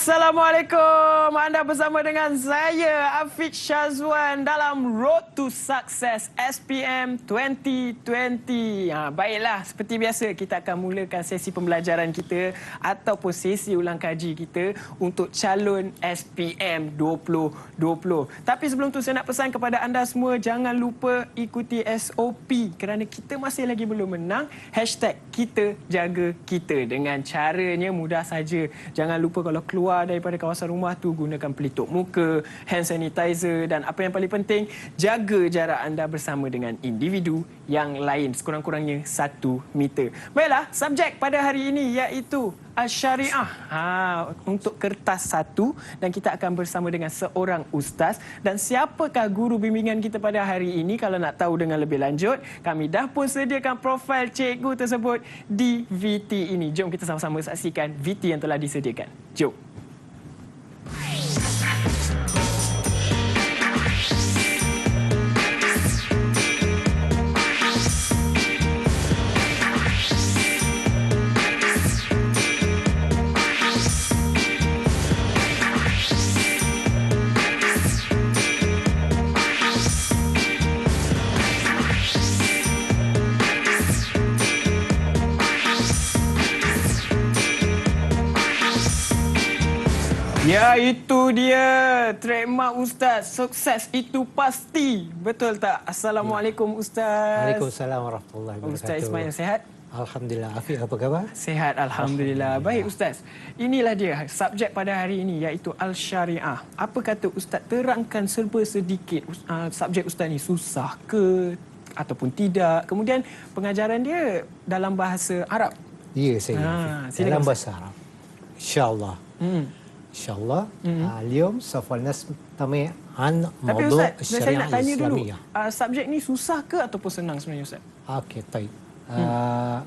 Assalamualaikum. Anda bersama dengan saya, Afiq Syazwan, dalam Road to Success SPM 2020. Baiklah, seperti biasa kita akan mulakan sesi pembelajaran kita ataupun sesi ulang kaji kita untuk calon SPM 2020. Tapi sebelum tu saya nak pesan kepada anda semua, jangan lupa ikuti SOP kerana kita masih lagi belum menang. #kita jaga kita. Dengan caranya mudah saja. Jangan lupa kalau keluar daripada kawasan rumah tu, gunakan pelitup muka, hand sanitizer, dan apa yang paling penting, jaga jarak anda bersama dengan individu yang lain sekurang-kurangnya 1 meter. Baiklah, subjek pada hari ini iaitu Syariah. Untuk kertas 1, dan kita akan bersama dengan seorang ustaz. Dan siapakah guru bimbingan kita pada hari ini? Kalau nak tahu dengan lebih lanjut, kami dah pun sediakan profil cikgu tersebut di VT ini. Jom kita sama-sama saksikan VT yang telah disediakan. Jom. Ya, itu dia trademark Ustaz. Sukses itu pasti. Betul tak? Assalamualaikum Ustaz. Waalaikumsalam warahmatullahi wabarakatuh. Ustaz Ismail sihat? Alhamdulillah. Afiq, apa khabar? Sihat, Alhamdulillah. Baik Ustaz, inilah dia subjek pada hari ini iaitu Al-Syariah. Apa kata Ustaz, terangkan serba sedikit subjek Ustaz ni susah ke ataupun tidak? Kemudian pengajaran dia dalam bahasa Arab. Ya, saya. Dalam bahasa Arab. InsyaAllah. InsyaAllah. Al-yawm sawfa nastami' an Tapi mawdu' Ustaz, saya nak tanya dulu, Islamiyah. subjek ni susah ke ataupun senang sebenarnya Ustaz? Okey, baik.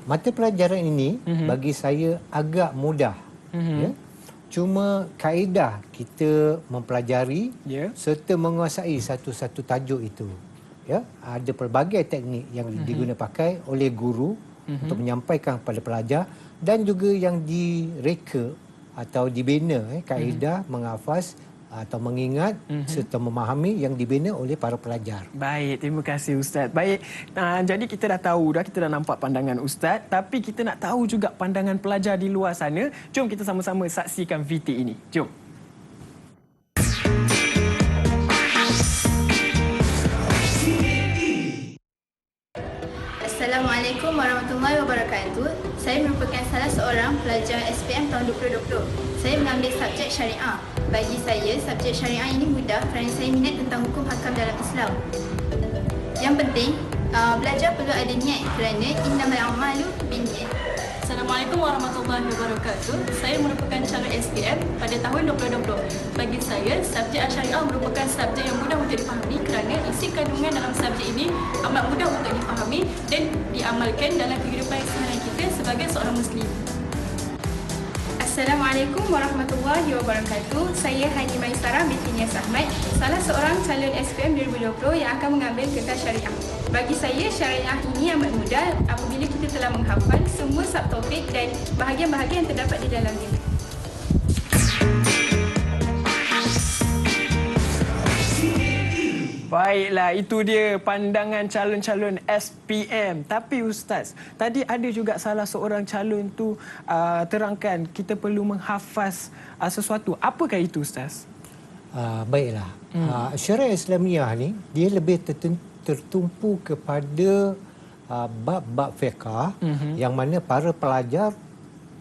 Mata pelajaran ini bagi saya agak mudah. Ya. Cuma kaedah kita mempelajari serta menguasai satu-satu tajuk itu. Ya, ada pelbagai teknik yang diguna pakai oleh guru untuk menyampaikan kepada pelajar, dan juga yang direka atau dibina kaedah menghafaz atau mengingat serta memahami yang dibina oleh para pelajar. Baik, terima kasih Ustaz. Baik, jadi kita dah tahu kita dah nampak pandangan Ustaz, tapi kita nak tahu juga pandangan pelajar di luar sana. Jom kita sama-sama saksikan VT ini. Jom. Assalamualaikum warahmatullahi wabarakatuh. Saya merupakan salah seorang pelajar SPM tahun 2020. Saya mengambil subjek syariah. Bagi saya, subjek syariah ini mudah kerana saya minat tentang hukum hakam dalam Islam. Yang penting, belajar perlu ada niat kerana innamal a'malu binniyat. Assalamualaikum warahmatullahi wabarakatuh. Saya merupakan calon SPM pada tahun 2020. Bagi saya, subjek Syariah merupakan subjek yang mudah untuk dipahami kerana isi kandungan dalam subjek ini amat mudah untuk dipahami dan diamalkan dalam kehidupan seharian kita sebagai seorang Muslim. Assalamualaikum warahmatullahi wabarakatuh. Saya Haji Maisarah binti Nias Ahmad, salah seorang calon SPM 2020 yang akan mengambil kertas syariah. Bagi saya, syariah ini amat mudah apabila kita telah menghafal semua subtopik dan bahagian-bahagian yang terdapat di dalamnya. Baiklah, itu dia pandangan calon-calon SPM. Tapi Ustaz, tadi ada juga salah seorang calon tu terangkan kita perlu menghafaz sesuatu. Apakah itu Ustaz? Baiklah. Syariah Islamiyah ni dia lebih tertumpu kepada bab-bab fiqh yang mana para pelajar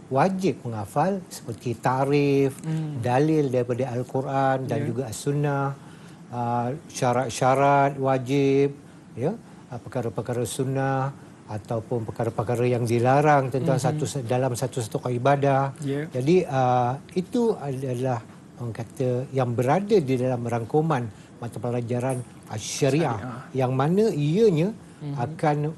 wajib menghafal seperti tarikh, dalil daripada Al-Quran dan juga As-Sunnah, syarat-syarat wajib, ya, perkara-perkara sunnah ataupun perkara-perkara yang dilarang tentang dalam satu-satu ibadah. Jadi itu adalah orang kata yang berada di dalam rangkuman mata pelajaran Syariah, yang mana ianya akan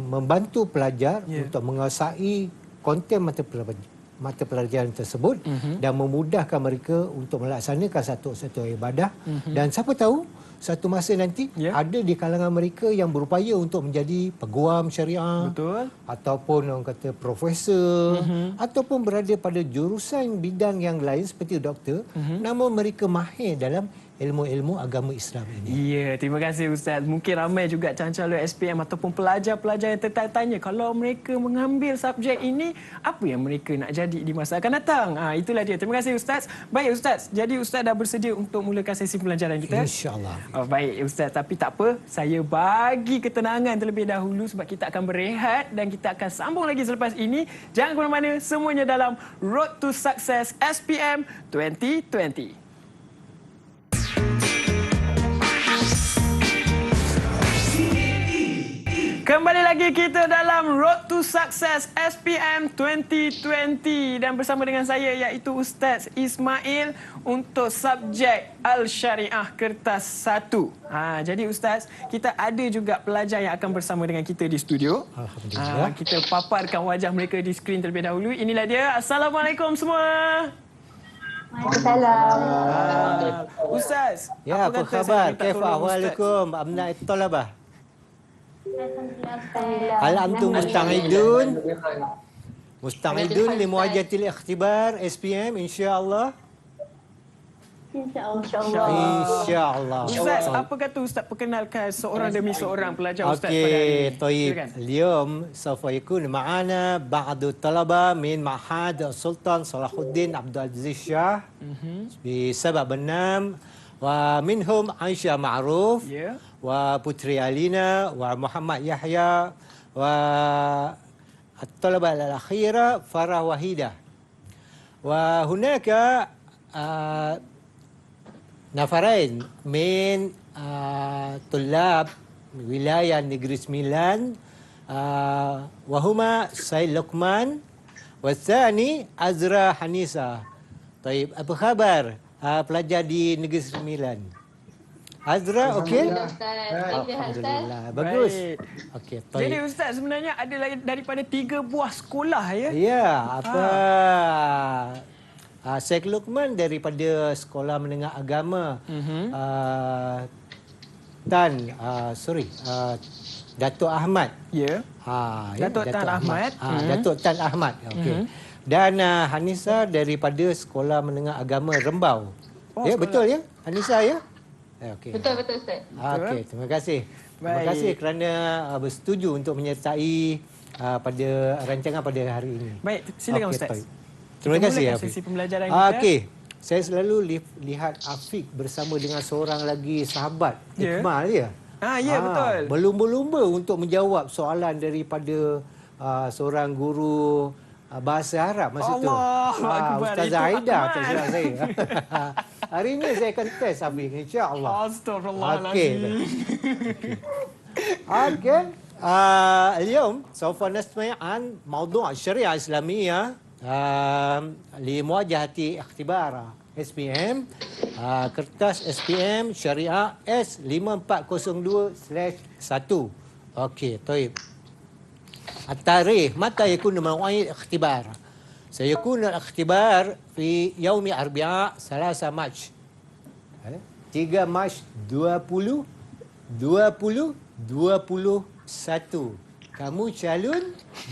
membantu pelajar untuk menguasai konten mata pelajaran tersebut dan memudahkan mereka untuk melaksanakan satu ibadah. Dan siapa tahu satu masa nanti ada di kalangan mereka yang berupaya untuk menjadi peguam syariah. Betul. Ataupun orang kata profesor, ataupun berada pada jurusan bidang yang lain seperti doktor, namun mereka mahir dalam ilmu-ilmu agama Islam ini. Ya, terima kasih Ustaz. Mungkin ramai juga calon-calon SPM ataupun pelajar-pelajar yang tertanya, kalau mereka mengambil subjek ini, apa yang mereka nak jadi di masa akan datang? Itulah dia. Terima kasih Ustaz. Baik Ustaz, jadi Ustaz dah bersedia untuk mulakan sesi pelajaran kita? InsyaAllah. Baik Ustaz, tapi tak apa. Saya bagi ketenangan terlebih dahulu sebab kita akan berehat dan kita akan sambung lagi selepas ini. Jangan ke mana-mana, semuanya dalam Road to Success SPM 2020. Kembali lagi kita dalam Road to Success SPM 2020 dan bersama dengan saya iaitu Ustaz Ismail untuk subjek Al-Syariah Kertas 1. Jadi Ustaz, kita ada juga pelajar yang akan bersama dengan kita di studio. Alhamdulillah. Kita paparkan wajah mereka di skrin terlebih dahulu. Inilah dia. Assalamualaikum semua. Waalaikumsalam. Ustaz, Ya, apa khabar? Kaifa ahwalukum abna at-talabah? Hal antum musta'idun? Musta'idun li muwajahatil ikhtibar SPM insya-Allah? InsyaAllah. Insya-Allah. Ustaz, apa kata Ustaz perkenalkan seorang demi seorang pelajar Ustaz pada hari Okey, ini? طيب. Silakan. اليوم سوف يكون معنا بعض الطلبة من معهد السلطان صلاح الدين عبد العزيز الشاه بسبع بنام ومنهم عائشة معروف Ya. وبطري علينا ومحمد يحيى والطلبة الأخيرة فرح وحيدة وهناك نفرين من طلاب ولاية نجري سميلان وهما سيد لقمان والثاني أزرا حنيسة. طيب apa khabar pelajar di Negeri Sembilan? Azra, okey? Alhamdulillah. Bagus. Baik. Okey, Jadi baik. Ustaz sebenarnya ada lagi daripada 3 buah sekolah ya? Ya, apa Syekh Luqman daripada Sekolah Menengah Agama Datuk Ahmad. Ya. Datuk Tan Ahmad. Datuk Tan Ahmad. Okey. Dan Hanisa daripada Sekolah Menengah Agama Rembau. Ya, betul ya? Hanisa ya? Okey. Betul Ustaz. Okey, terima kasih. Terima Baik. kasih kerana bersetuju untuk menyertai pada rancangan pada hari ini. Baik, silakan Okey, Ustaz. baik. Terima Kita kasih mulakan Afiq. sesi pembelajaran kita. Okey. Saya selalu lihat Afiq bersama dengan seorang lagi sahabat, Ya. Iqmal ya. Ya, betul. Berlumba-lumba untuk menjawab soalan daripada seorang guru bahasa Arab masa tu. Allahu Akbar, Ustazah itu Aida Akmal. tak silap saya. Hari ini saya akan test Afiq insya-Allah. Astagfirullahalazim. اوكي اليوم سوف نستمع عن موضوع الشريعه الاسلاميه لمواجهه اختبار SPM kertas SPM syariah S5402/1. اوكي طيب التاريخ متى يكون موعد الاختبار؟ سيكون الاختبار في يوم الاربعاء 3 مارس 3 Mac 2021. Kamu calon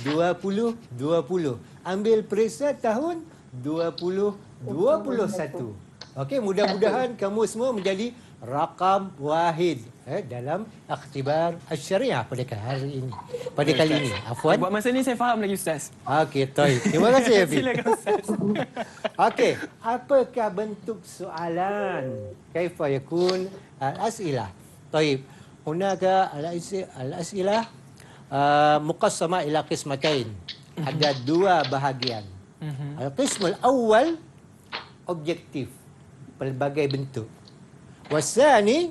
2020. Ambil periksa tahun 2021. Okey, mudah-mudahan kamu semua menjadi rakam wahid dalam ikhtibar syariah pada hari ini. Pada kali ini. Afwan. Buat masa ni saya faham lagi Ustaz. Okey, baik. Terima kasih Afiq. Silakan Ustaz. Okey, apakah bentuk soalan? Kaifa yakun al-as'ilah? Baik. Hunaka al-as'ilah muqassama ila qismatain. Ada 2 bahagian. Al-qism al-awwal objektif, pelbagai bentuk. Wasani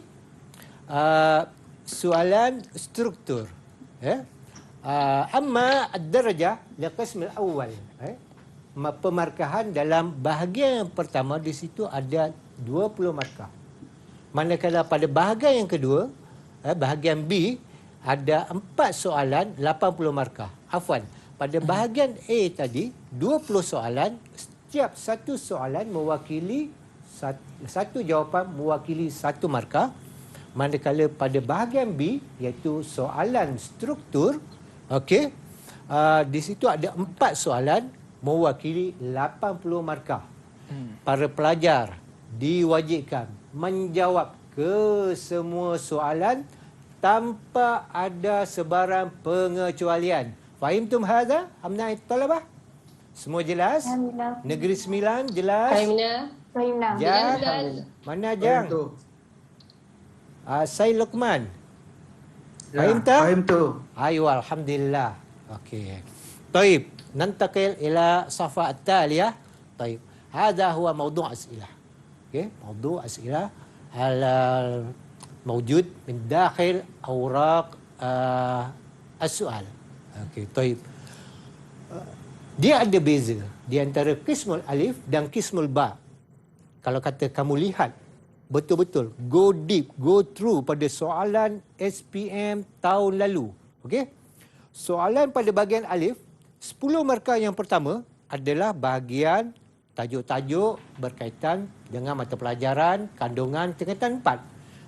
soalan struktur. Amma ad-darajah liqism al-awwal. Pemarkahan dalam bahagian yang pertama di situ ada 20 markah. Manakala pada bahagian yang kedua, bahagian B, ada 4 soalan 80 markah. Afwan, pada bahagian A tadi 20 soalan, setiap satu soalan mewakili satu jawapan mewakili 1 markah. Manakala pada bahagian B, iaitu soalan struktur, okey, di situ ada 4 soalan mewakili 80 markah. Para pelajar diwajibkan menjawab ke semua soalan tanpa ada sebarang pengecualian. Fahimtum hadha? Amna talabah? Semua jelas? Alhamdulillah. Negeri Sembilan jelas? Fahimna. Jang. Mana Jang? Saya Luqman. Fahim tak? Fahim tu. Ayo, alhamdulillah. Okey. Taib. Nantakil ila safa at-taliyah. Taib. Hadha huwa mawdu' as'ilah. Okey, mawdu' as'ilah موجود من داخل أوراق السؤال. Okey, taib. Dia ada beza di antara qismul alif dan qismul ba. Kalau kata kamu lihat betul-betul, go deep, go through pada soalan SPM tahun lalu. Okey? Soalan pada bahagian alif, 10 markah yang pertama adalah bahagian tajuk-tajuk berkaitan dengan mata pelajaran kandungan tingkatan 4.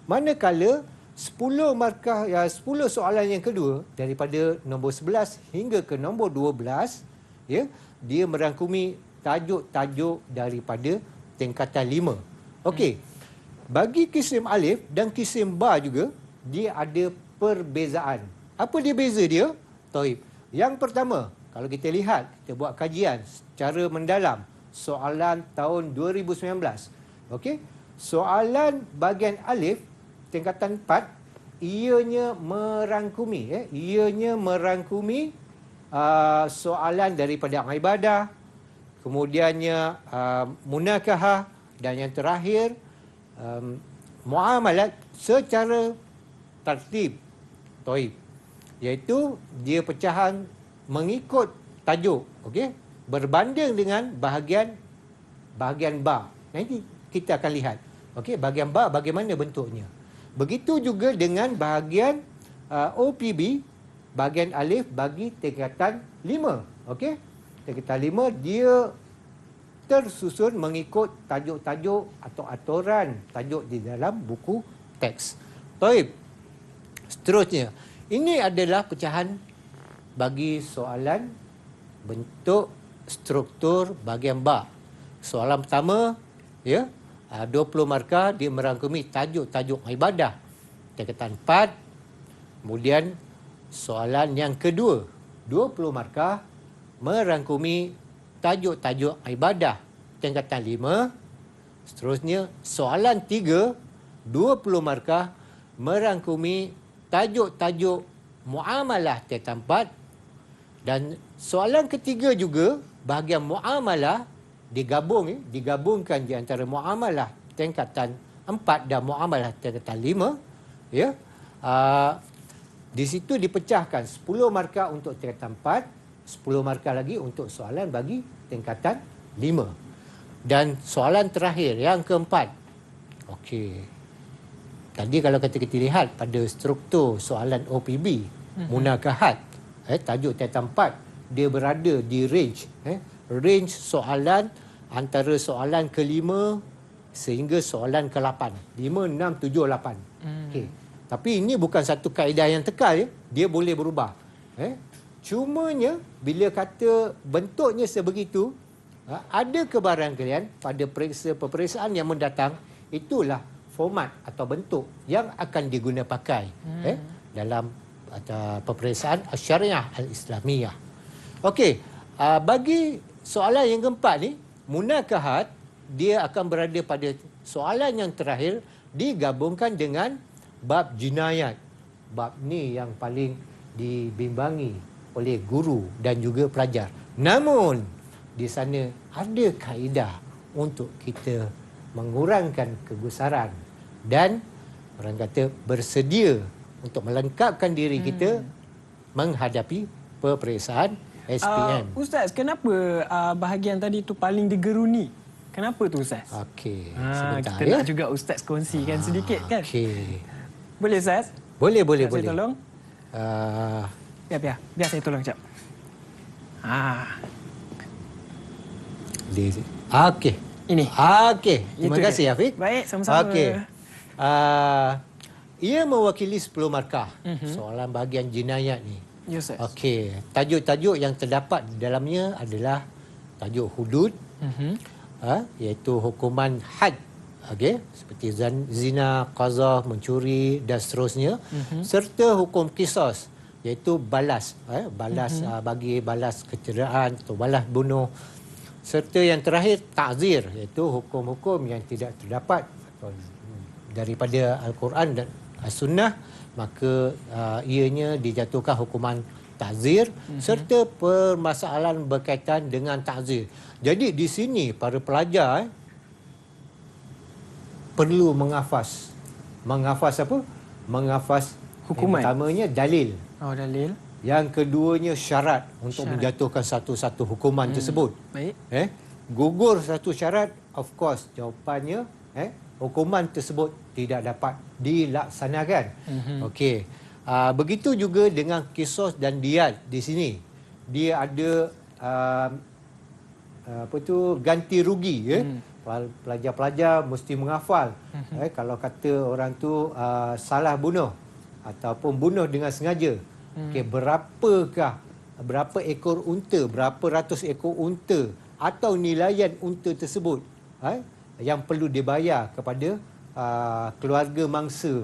Manakala 10 markah 10 soalan yang kedua daripada nombor 11 hingga ke nombor 12, ya, dia merangkumi tajuk-tajuk daripada tingkatan 5. Okey. Bagi kisim alif dan kisim ba juga, dia ada perbezaan. Apa dia beza dia? Taib. Yang pertama, kalau kita lihat, kita buat kajian secara mendalam soalan tahun 2019. Okey? Soalan bahagian alif tingkatan 4, ianya merangkumi soalan daripada ibadah, kemudiannya munakahah, dan yang terakhir muamalat secara tertib. Taib. Iaitu dia pecahan mengikut tajuk, okey, berbanding dengan bahagian ba. Nanti kita akan lihat, okey, bahagian ba bagaimana bentuknya. Begitu juga dengan bahagian OPB, bahagian alif bagi tingkatan 5, okey. Tingkatan 5 dia tersusun mengikut tajuk-tajuk atau aturan tajuk di dalam buku teks. Taib. Seterusnya, ini adalah pecahan bagi soalan bentuk struktur bahagian ba. Soalan pertama, ya, 20 markah, dia merangkumi tajuk-tajuk ibadah tingkatan 4. Kemudian soalan yang kedua, 20 markah, merangkumi tajuk-tajuk ibadah tingkatan 5. Seterusnya, soalan 3, 20 markah, merangkumi tajuk-tajuk muamalah tingkatan 4. Dan soalan ketiga juga, bahagian muamalah digabungkan di antara muamalah tingkatan 4 dan muamalah tingkatan 5. Ya. Di situ dipecahkan 10 markah untuk tingkatan 4, 10 markah lagi untuk soalan bagi tingkatan 5. Dan soalan terakhir, yang keempat. Okey. Tadi kalau kita lihat pada struktur soalan OPB, munakahat, tajuk tingkatan 4, dia berada di range. Range soalan antara soalan ke-5 sehingga soalan ke-8. 5, 6, 7, 8. Okey. Tapi ini bukan satu kaedah yang kekal, ya. Dia boleh berubah. Cumanya bila kata bentuknya sebegitu, ada kebarangkalian pada peperiksaan yang mendatang, itulah format atau bentuk yang akan diguna pakai dalam peperiksaan syariah al-Islamiyah. Okey, bagi soalan yang keempat ni, munakahat, dia akan berada pada soalan yang terakhir, digabungkan dengan bab jinayat. Bab ni yang paling dibimbangi oleh guru dan juga pelajar. Namun di sana ada kaedah untuk kita mengurangkan kegusaran dan orang kata bersedia untuk melengkapkan diri kita menghadapi peperiksaan SPM. Ustaz, kenapa bahagian tadi tu paling digeruni? Kenapa tu Ustaz? Okey, sebentar kita nak juga Ustaz kongsikan sedikit kan? Okey. Boleh Ustaz? Boleh. Saya tolong. Biar saya tolong sekejap. Okey. Ini. Okey. Terima kasih Afiq. Baik, sama-sama. Okey. ia mewakili 10 markah. Soalan bahagian jinayat ni. Ya, Ustaz. Okey, tajuk-tajuk yang terdapat di dalamnya adalah tajuk hudud, iaitu hukuman had, okey, seperti zina, qazaf, mencuri dan seterusnya, serta hukum qisas, iaitu balas, bagi balas kecederaan atau balas bunuh, serta yang terakhir ta'zir, iaitu hukum-hukum yang tidak terdapat daripada Al-Quran dan As-Sunnah, maka ianya dijatuhkan hukuman ta'zir, serta permasalahan berkaitan dengan ta'zir. Jadi di sini para pelajar perlu menghafaz. Menghafaz apa? Menghafaz Hukuman. Yang pertamanya dalil. Oh, dalil. Yang keduanya syarat untuk menjatuhkan satu-satu hukuman tersebut. Baik. Gugur satu syarat, of course jawapannya hukuman tersebut tidak dapat dilaksanakan. Okey. Begitu juga dengan kisos dan diyat di sini. Dia ada ganti rugi, Pelajar-pelajar mesti menghafal. Kalau kata orang tu salah bunuh ataupun bunuh dengan sengaja. Okey, berapa ekor unta, berapa ratus ekor unta atau nilaian unta tersebut yang perlu dibayar kepada keluarga mangsa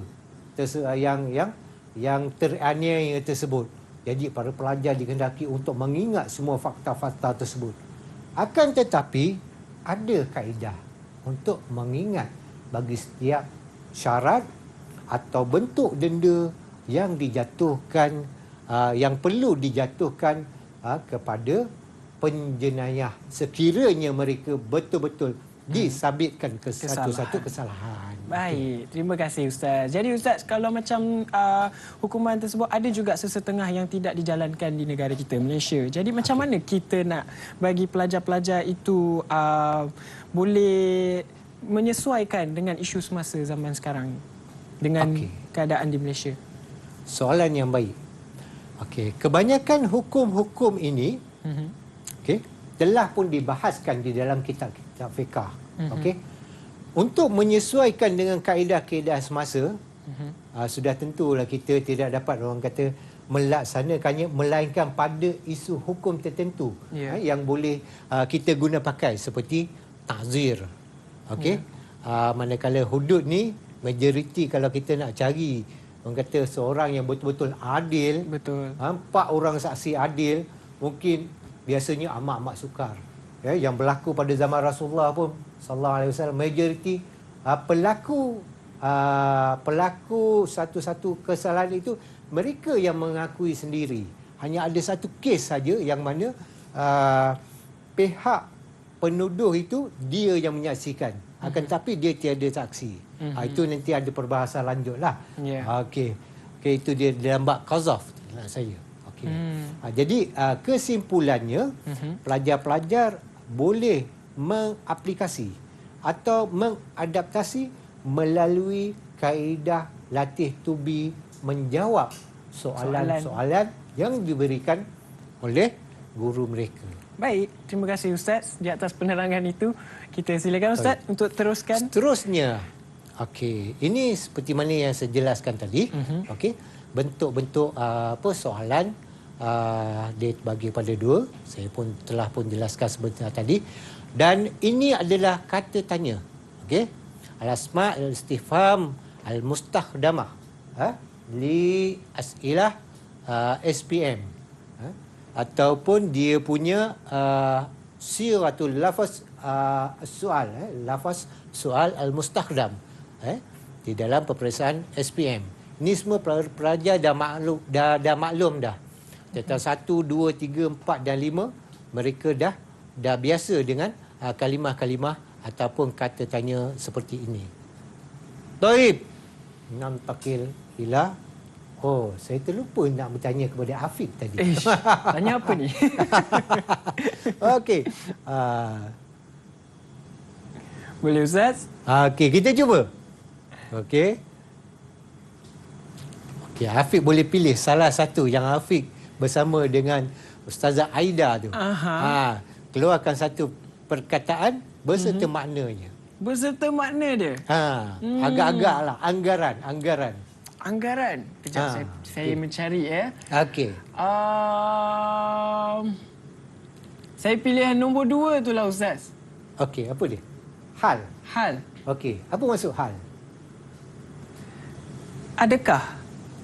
yang teraniaya tersebut. Jadi para pelajar dikehendaki untuk mengingat semua fakta-fakta tersebut. Akan tetapi ada kaedah untuk mengingat bagi setiap syarat atau bentuk denda yang dijatuhkan, yang perlu dijatuhkan kepada penjenayah sekiranya mereka betul-betul disabitkan satu-satu kesalahan. Baik, terima kasih Ustaz. Jadi Ustaz, kalau macam hukuman tersebut ada juga sesetengah yang tidak dijalankan di negara kita, Malaysia. Jadi macam mana kita nak bagi pelajar-pelajar itu boleh menyesuaikan dengan isu semasa zaman sekarang dengan keadaan di Malaysia? Soalan yang baik. Okey, kebanyakan hukum-hukum ini telah pun dibahaskan di dalam kitab-kitab fiqah. Okey. Untuk menyesuaikan dengan kaedah-kaedah semasa, sudah tentulah kita tidak dapat orang kata melaksanakannya melainkan pada isu hukum tertentu yang boleh kita guna pakai seperti ta'zir. Okey. Manakala hudud ni majoriti kalau kita nak cari orang kata seorang yang betul-betul adil, empat orang saksi adil, mungkin biasanya amat-amat sukar. Yang berlaku pada zaman Rasulullah pun sallallahu alaihi wasallam, majoriti pelaku satu-satu kesalahan itu mereka yang mengakui sendiri. Hanya ada satu kes saja yang mana pihak penuduh itu dia yang menyaksikan, akan tetapi dia tiada saksi. Itu nanti ada perbahasan lanjutlah. Okey, itu dia dalam bab qazaf saya. Jadi kesimpulannya pelajar-pelajar boleh mengaplikasi atau mengadaptasi melalui kaedah latih tubi menjawab soalan-soalan yang diberikan oleh guru mereka. Baik, terima kasih Ustaz di atas penerangan itu. Kita silakan Ustaz untuk teruskan. Seterusnya, ini seperti mana yang saya jelaskan tadi. Bentuk-bentuk soalan dia bagi pada dua. Saya pun telah jelaskan sebentar tadi. Dan ini adalah kata tanya. Al-asma' al-istifham al-mustakhdamah li as'ilah SPM. Ataupun dia punya siratul lafaz soal, lafaz soal al-mustakhdam di dalam peperiksaan SPM. Ini semua pelajar dah maklum dah. Tentang 1, 2, 3, 4 dan 5 mereka dah biasa dengan kalimah-kalimah ataupun kata tanya seperti ini. Taib nantakil ila. Oh, saya terlupa nak bertanya kepada Afiq tadi. Tanya apa ni? Okey. Boleh Ustaz? Okey, kita cuba. Okey, Afiq boleh pilih salah satu yang Afiq bersama dengan Ustazah Aida tu. Keluarkan satu perkataan berserta maknanya. Berserta makna dia? Agak-agak lah. Anggaran. anggaran. Kejap saya mencari ya. Okey. Saya pilihan nombor 2 tu lah Ustaz. Okey, apa dia? Hal. Hal. Okey, apa maksud hal? Adakah?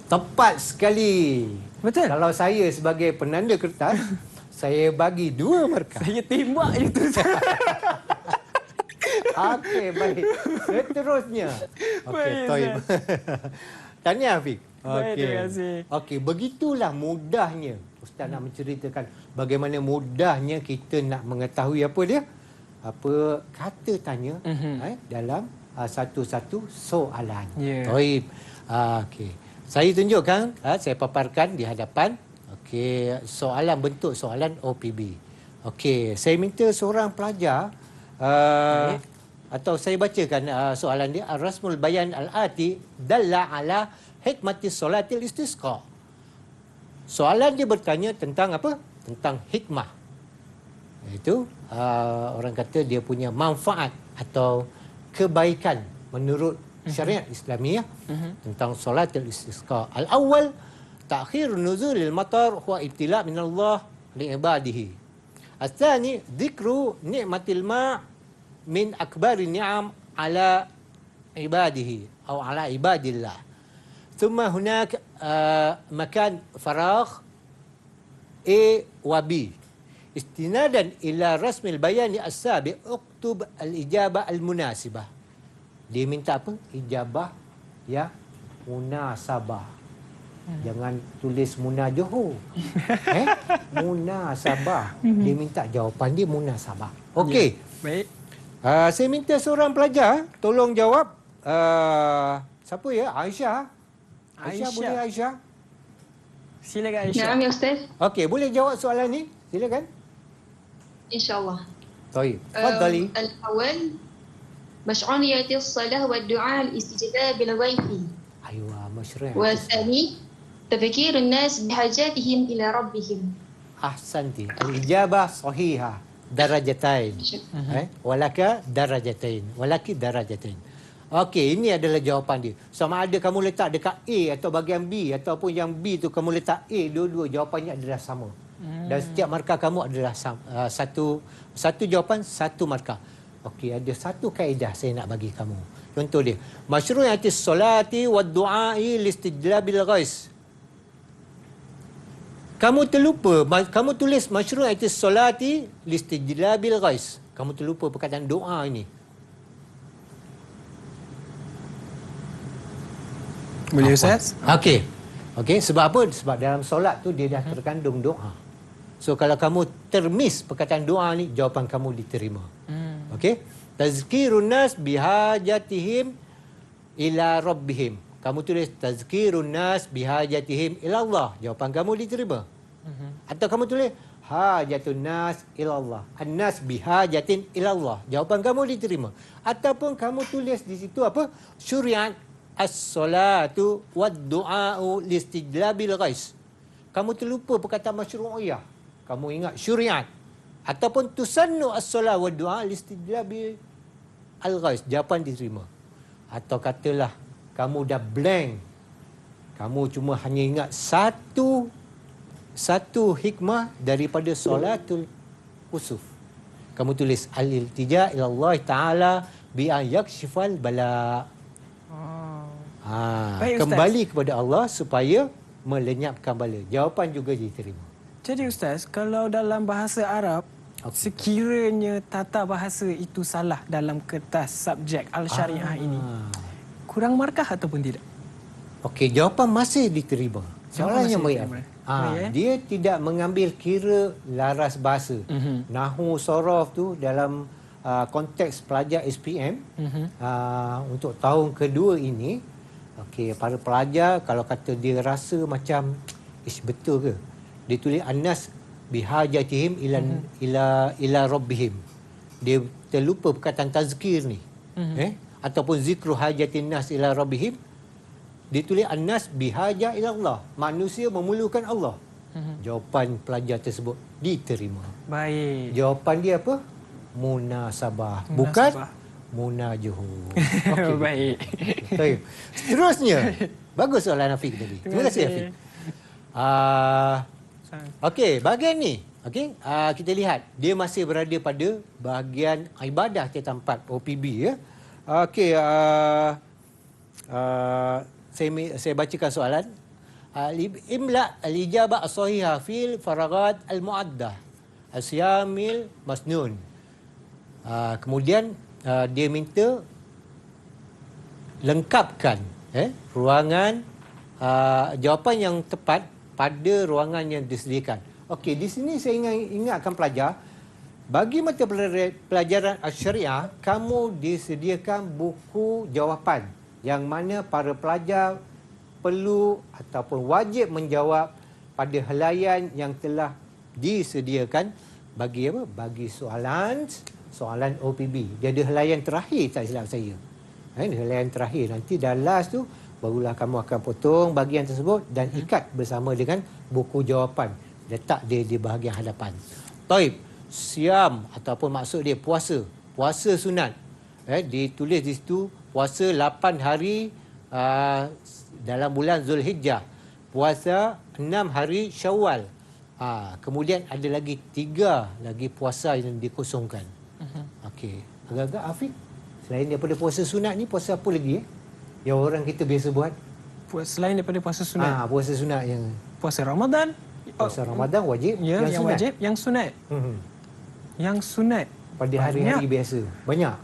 Tepat sekali. Betul. Kalau saya sebagai penanda kertas, saya bagi 2 markah. Saya tembak je tu. Okey, baik. Seterusnya. Okey, Baik, Toib. Tahniah, Afiq. Baik, terima kasih. Okey, begitulah mudahnya Ustaz nak menceritakan bagaimana mudahnya kita nak mengetahui apa dia? Apa kata tanya dalam satu-satu soalan. Ya. Toib. Okey. Saya tunjukkan, saya paparkan di hadapan. Okey, soalan bentuk soalan OPB. Okey, saya minta seorang pelajar atau saya bacakan soalan dia. Ar-rasmul bayan al-ati dalla ala hikmati solatil istisqa. Soalan dia bertanya tentang apa? Tentang hikmah. Itu orang kata dia punya manfaat atau kebaikan menurut syariat Islamiah tentang solatil istisqa. Al-awwal ta'khir nuzulil matar huwa ibtila' min Allah li ibadihi. Al-thani dhikru ni'matil ma' min akbari ni'am ala ibadihi atau ala ibadillah. ثم هناك مكان فراغ A و B. استنادا إلى رسم البيان السابق اكتب الإجابة المناسبة. Dia minta apa? Ijabah yang munasabah. Jangan tulis munajoho. Munasabah. Dia minta jawapan dia munasabah. Okey. Baik. Saya minta seorang pelajar tolong jawab. Siapa ya? Aisyah. Aisyah, boleh Aisyah? Silakan Aisyah. نعم يا أستاذ Okey, boleh jawab soalan ni? Silakan. إن شاء الله. طيب، تفضلي. الأول مشروعية الصلاة والدعاء الاستجابة بالغيب. أيوة، مشروع. والثاني تفكير الناس بحاجاتهم إلى ربهم. أحسنتي. الإجابة صحيحة. درجتين. ولك درجتين. ولك درجتين. Okey, ini adalah jawapan dia. Sama ada kamu letak dekat A atau bahagian B ataupun yang B tu kamu letak A, dua-dua jawapannya adalah sama. Dan setiap markah kamu adalah satu jawapan, satu markah. Okey, ada satu kaedah saya nak bagi kamu. Contoh dia, masyru'iyatis solati wad du'ai listijlabil ghais. Kamu terlupa, kamu tulis masyru'iyatis solati listijlabil ghais. Kamu terlupa perkataan doa ini. Boleh Ustaz? Okey. Okey, sebab apa? Sebab dalam solat tu dia dah terkandung doa. So kalau kamu termiss perkataan doa ni, jawapan kamu diterima. Okey? Tazkirun nas bihajatihim ila rabbihim. Kamu tulis tazkirun nas bihajatihim ila Allah. Jawapan kamu diterima. Atau kamu tulis hajatun nas ila Allah. An-nas bihajatin ila Allah. Jawapan kamu diterima. Ataupun kamu tulis di situ apa? Syuriat as-salatu wad-du'a'u listijlabil ghais. Kamu terlupa perkataan masyru'iyah. Kamu ingat syuriat. Ataupun tusannu as-salat wad-du'a listijlabil al-ghais. Jawapan diterima. Atau katalah kamu dah blank. Kamu cuma hanya ingat satu hikmah daripada solatul kusuf. Kamu tulis al-iltija ila Allah Ta'ala bi an yakshifal bala. Baik, kembali kepada Allah supaya melenyapkan bala. Jawapan juga diterima. Jadi Ustaz, kalau dalam bahasa Arab, sekiranya tata bahasa itu salah dalam kertas subjek Al-Syariah ini, kurang markah ataupun tidak? Okey, jawapan masih diterima. Soalan yang baik. Dia tidak mengambil kira laras bahasa. Nahwu sorof tu dalam konteks pelajar SPM untuk tahun kedua ini. Okey, para pelajar kalau kata dia rasa macam betul ke? Dia tulis annas bihajatihim ila rabbihim. Dia terlupa perkataan tazkir ni. Ataupun zikru hajatin nas ila rabbihim. Dia tulis annas bihaja ila Allah. Manusia memerlukan Allah. Jawapan pelajar tersebut diterima. Baik. Jawapan dia apa? Munasabah. Bukan munajuh. Okay. Baik. Baik. Seterusnya, Bagus soalan Afiq tadi. Terima kasih Afiq. Okey, bahagian ni. Okey, kita lihat dia masih berada pada bahagian ibadah tingkatan 4 OPB ya. Okey, saya bacakan soalan. Imla al-ijabah as-sahihah fil faragat al-muaddah asyamil masnun. Kemudian dia minta lengkapkan ruangan jawapan yang tepat pada ruangan yang disediakan. Okey, di sini saya ingatkan pelajar, bagi mata pelajaran syariah, kamu disediakan buku jawapan yang mana para pelajar perlu ataupun wajib menjawab pada helaian yang telah disediakan bagi apa? Bagi soalan OPB. Dia ada helaian terakhir tak silap saya. Helaian terakhir. Nanti dah last tu barulah kamu akan potong bahagian tersebut dan ikat bersama dengan buku jawapan. Letak dia di bahagian hadapan. Taib, siam ataupun maksud dia puasa. Puasa sunat. Ditulis di situ puasa 8 hari dalam bulan Zulhijjah. Puasa 6 hari Syawal. Kemudian ada lagi 3 lagi puasa yang dikosongkan. Okey. Agak-agak Afiq, selain daripada puasa sunat ni, puasa apa lagi yang orang kita biasa buat? Selain daripada puasa sunat. Puasa sunat yang Puasa Ramadan. Puasa Ramadan wajib. Ya, yang sunat. wajib, yang sunat. Yang sunat. Pada hari-hari biasa. Banyak.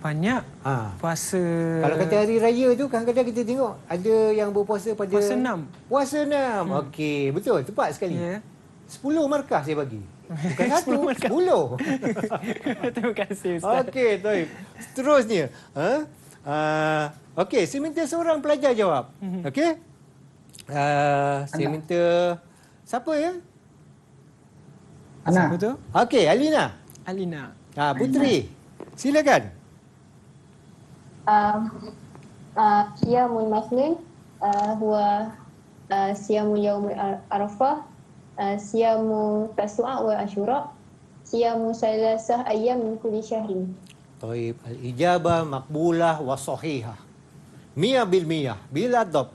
Puasa. Kalau kata hari raya tu kadang-kadang kita tengok ada yang berpuasa pada puasa 6. Puasa 6. Okey, betul, tepat sekali. Ya. 10 markah saya bagi. Bukan 10 markah. 10. Terima kasih Ustaz. Okey, baik. Seterusnya, okey, saya minta seorang pelajar jawab. Okey? Saya minta siapa ya? Siapa tu? Okey, Alina. Putri. Silakan. Siyamul masnun huwa siyamu yaumul arafah, siyamu tasu'a wa asyura, siyamu salasah ayyam min kulli syahrin. Taib, al-ijabah maqbulah wa sahihah. 100% bila dhab,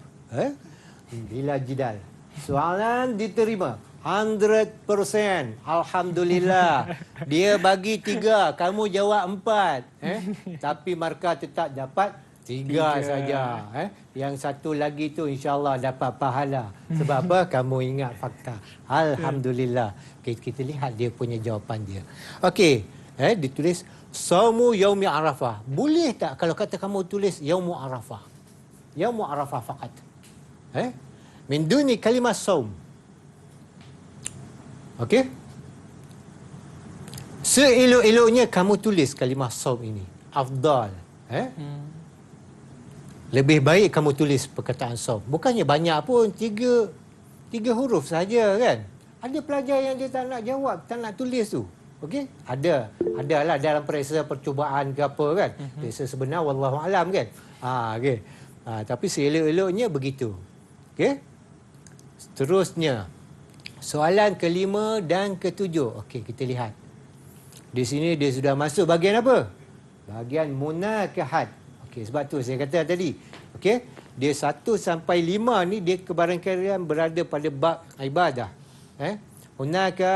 bila jidal. Soalan diterima 100%. Alhamdulillah. Dia bagi 3, kamu jawab 4. Tapi markah tetap dapat 3 saja. Yang satu lagi tu insya-Allah dapat pahala. Sebab apa? Kamu ingat fakta. Alhamdulillah. Okay, kita lihat dia punya jawapan dia. Okey, ditulis Saumu yaumi Arafah. Boleh tak kalau kata kamu tulis yaumu Arafah? Yaumu Arafah fakat. Min duni kalimah saum. Okey? Seelok-eloknya kamu tulis kalimah saum ini. Afdal. Lebih baik kamu tulis perkataan saum. Bukannya banyak pun, 3 huruf saja kan. Ada pelajar yang dia tak nak jawab, tak nak tulis tu. Okey? Adalah dalam periksa percubaan ke apa kan. Periksa sebenar wallahu alam kan. Okey. Tapi seelok-eloknya begitu. Okey? Seterusnya, soalan ke-5 dan ke-7. Okey, kita lihat. Di sini dia sudah masuk bahagian apa? Bahagian munakahat. Okey, sebab tu saya kata tadi. Okey, dia 1 sampai 5 ni dia kebarangkalian berada pada bab ibadah. Hunaka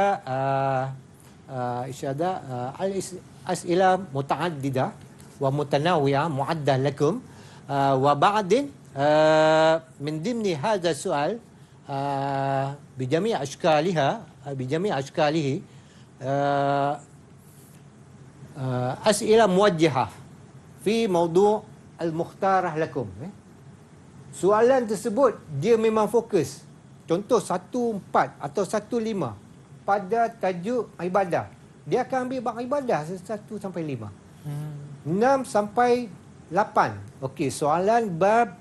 isyada al-as'ila muta'addidah wa mutanawwi'ah mu'addah lakum wa ba'din min dimni hadha su'al bijami' ashkalihi as'ila muwajjahah fi mawdu' al-mukhtarah lakum. Soalan tersebut dia memang fokus. Contoh 1-4 atau 1-5 pada tajuk ibadah. Dia akan ambil bab ibadah 1 sampai 5. 6 sampai 8. Okey, soalan bab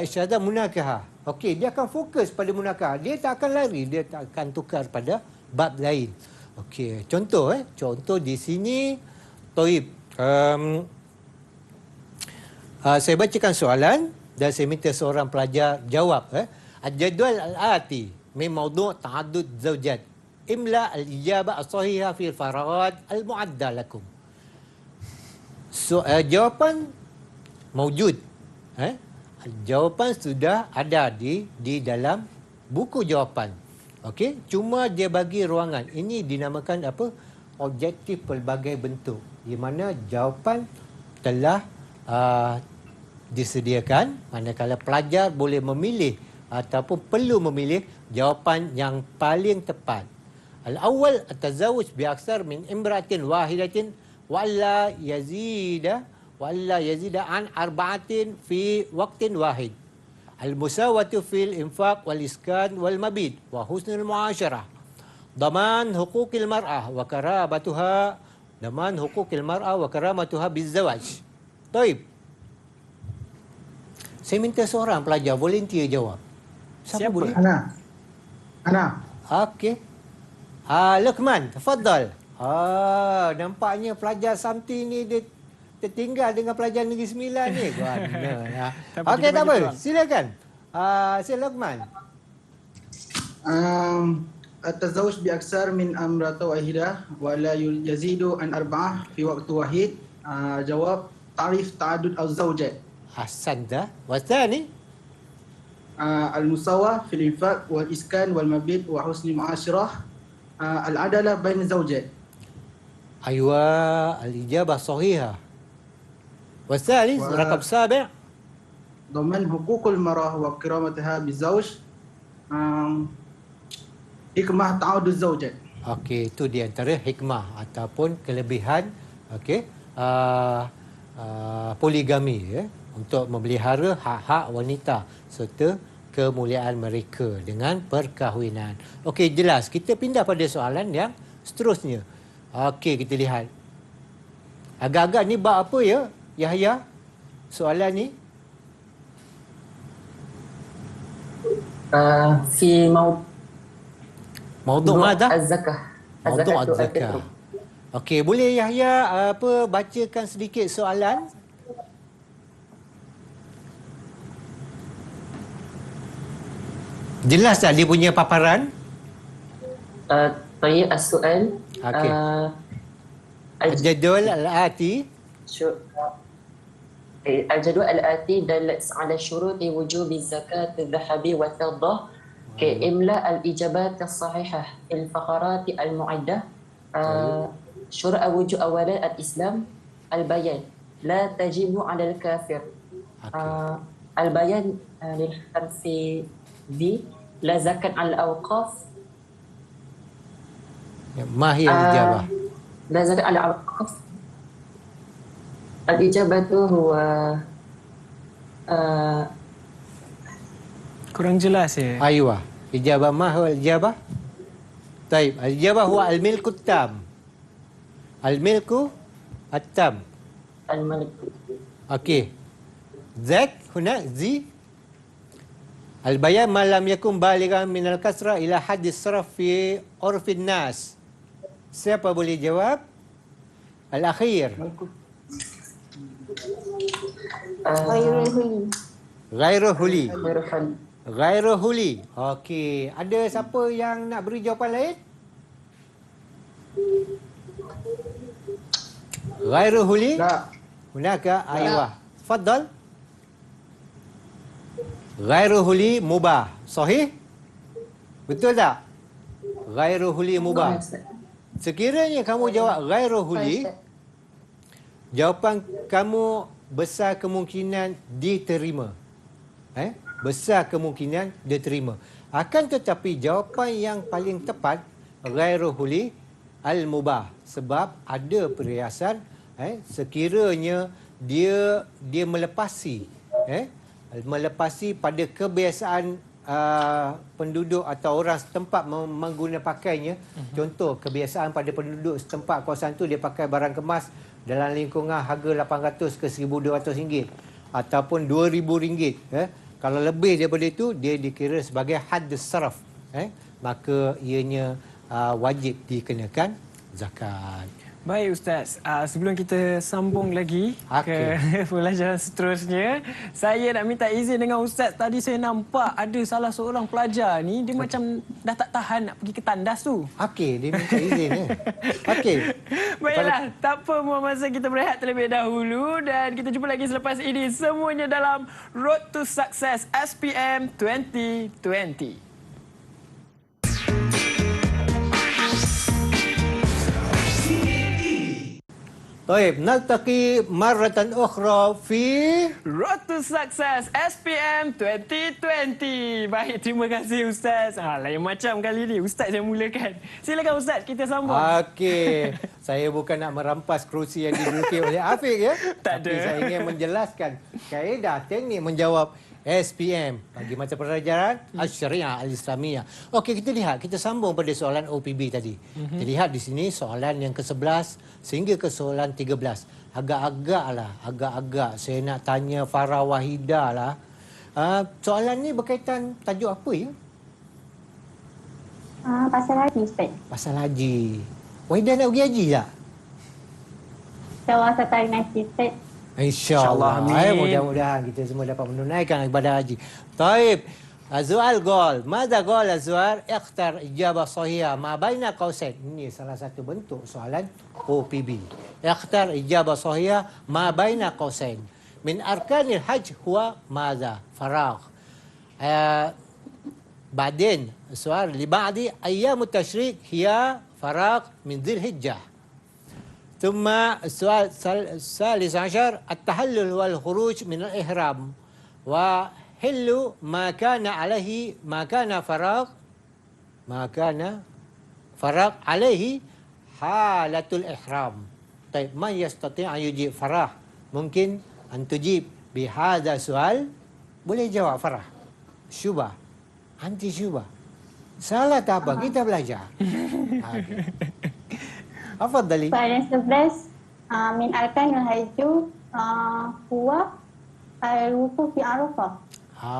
isyadah munakahah. Okey, dia akan fokus pada munakahah. Dia tak akan lari, dia tak akan tukar pada bab lain. Okey, contoh contoh di sini Taib. Saya bacakan soalan dan saya minta seorang pelajar jawab. Al-jadwal al-ati min mawdu' ta'addud zawjat. Imla al-ijabah as-sahihah fi al-faragat al-mu'adda lakum. Jawapan mawjud. jawapan sudah ada di dalam buku jawapan. Okey, cuma dia bagi ruangan. Ini dinamakan apa? Objektif pelbagai bentuk. Di mana jawapan telah disediakan, manakala pelajar boleh memilih ataupun perlu memilih jawapan yang paling tepat. Al-awwal at-tazawuj bi aksar min imra'atin wahidatin walla yazida an arba'atin fi waqtin wahid. Al-musawatu fil infaq wal iskan wal mabit wa husnul muasyarah. Daman huquqil mar'ah wa karamatuha bizawaj. Baik. Saya minta seorang pelajar volunteer jawab. Siapa boleh? Ana. Okey. Luqman, tafadhal. Nampaknya pelajar Samti ni dia tertinggal dengan pelajar Negeri Sembilan ni. Mana? Okey, tak apa. Silakan. Sila Luqman. التزوج بأكثر من امرأة واحدة ولا يزيد عن 4 في وقت واحد. جواب تعريف تعدد الزوجات. أحسنت. والثاني؟ المساواة في الإنفاق والإسكان والمبيت وحسن المعاشرة. العدالة بين الزوجات. أيوة، الإجابة صحيحة. والثالث رقم 7 ضمن حقوق المرأة وكرامتها بالزوج. Hikmah ta'adud zaujat. Okey, itu di antara hikmah ataupun kelebihan poligami untuk memelihara hak-hak wanita serta kemuliaan mereka dengan perkahwinan. Okey, jelas. Kita pindah pada soalan yang seterusnya. Okey, kita lihat. Agak-agak ni bab apa ya, Yahya? Soalan ni? في Maudhu' mada? الزكاة. Maudhu' az-zakah. Okey, boleh Yahya bacakan sedikit soalan? Jelas tak dia punya paparan? طيب السؤال. Okey. Al-jadwal al-ati. الجدول الآتي دل على شروط وجوب الزكاة الذهب والفضة كإملاء الإجابات الصحيحة في الفقرات المعدة. شروط وجوب أولا الإسلام. البيان لا تجب على الكافر. البيان للحرف B لا زكاة على الأوقاف. ما هي الإجابة؟ لا زكاة على الأوقاف. الإجابة هو Kurang jelas ya. أيوة. إجابة ما هو الإجابة؟ طيب الإجابة هو الملك التام. الملك التام. الملك. أوكي. ذاك هنا زي. البيان ما لم يكن بالغا من الكسرة إلى حد الصرف في عرف الناس. Siapa boleh jawab? Al-akhir. Ghairu huli. Ghairu huli. Okey. Ada siapa yang nak beri jawapan lain? Ghairu huli? لا. Hunaka? Aywa. Tafadhal. Ghairu huli mubah. Sahih? Betul tak? Ghairu huli mubah. Sekiranya kamu jawab ghairu huli, jawapan kamu besar kemungkinan diterima. Besar kemungkinan diterima. Akan tetapi jawapan yang paling tepat ghairu huli al-mubah, sebab ada perhiasan sekiranya dia melepasi pada kebiasaan penduduk atau orang setempat menggunakan pakainya. Contoh, kebiasaan pada penduduk setempat kawasan tu dia pakai barang kemas dalam lingkungan harga RM800 ke RM1,200 ataupun RM2,000. Kalau lebih daripada itu, dia dikira sebagai had saraf. Maka ianya wajib dikenakan zakat. Baik Ustaz, sebelum kita sambung lagi ke pelajaran seterusnya, saya nak minta izin dengan Ustaz. Tadi saya nampak ada salah seorang pelajar ni, dia macam dah tak tahan nak pergi ke tandas tu. Okey, dia minta izin ya. Okey. Baiklah, tak apa, buang masa, kita berehat terlebih dahulu dan kita jumpa lagi selepas ini semuanya dalam Road to Success SPM 2020. طيب نلتقي مرة أخرى في Road to Success SPM 2020. Baik, terima kasih Ustaz. Lain macam kali ni Ustaz yang mulakan. Silakan Ustaz, kita sambung. Okey. Saya bukan nak merampas kerusi yang diduduki oleh Afiq ya. Tak ada. Tapi saya ingin menjelaskan kaedah teknik menjawab SPM bagi mata pelajaran Asy-Syariah Al-Islamiyah. Okey, kita lihat, kita sambung pada soalan OPB tadi. Kita lihat di sini soalan yang ke-11 sehingga ke soalan 13. Agak-agak saya nak tanya Farah Wahidah lah. Soalan ni berkaitan tajuk apa ya? Pasal haji, Ustaz. Pasal haji. Wahidah nak pergi haji tak? InsyaAllah setahun nanti, Ustaz. InsyaAllah. Amin. Mudah-mudahan kita semua dapat menunaikan ibadah haji. Taib. Soal gol. Mada gol Azwar? Ikhtar ijabah sahihah ma baina qausain. Ini salah satu bentuk soalan OPB. Ikhtar ijabah sahihah ma baina qausain. Min arkanil hajj huwa madza? Faragh. بعدين السؤال اللي بعدي أيام التشريق هي فراغ من ذي الحجة. ثم السؤال الثالث عشر التحلل والخروج من الإحرام وحل ما كان عليه ما كان فراغ عليه حالة الإحرام. طيب من يستطيع أن يجيب؟ فرح ممكن أن تجيب بهذا السؤال. Boleh jawab Farah? Syubah. Anti syubah. Salah tak apa, kita belajar. Afadhali. Soalan 11. Min arkanil hajju huwa al-wukuf fi Arafah.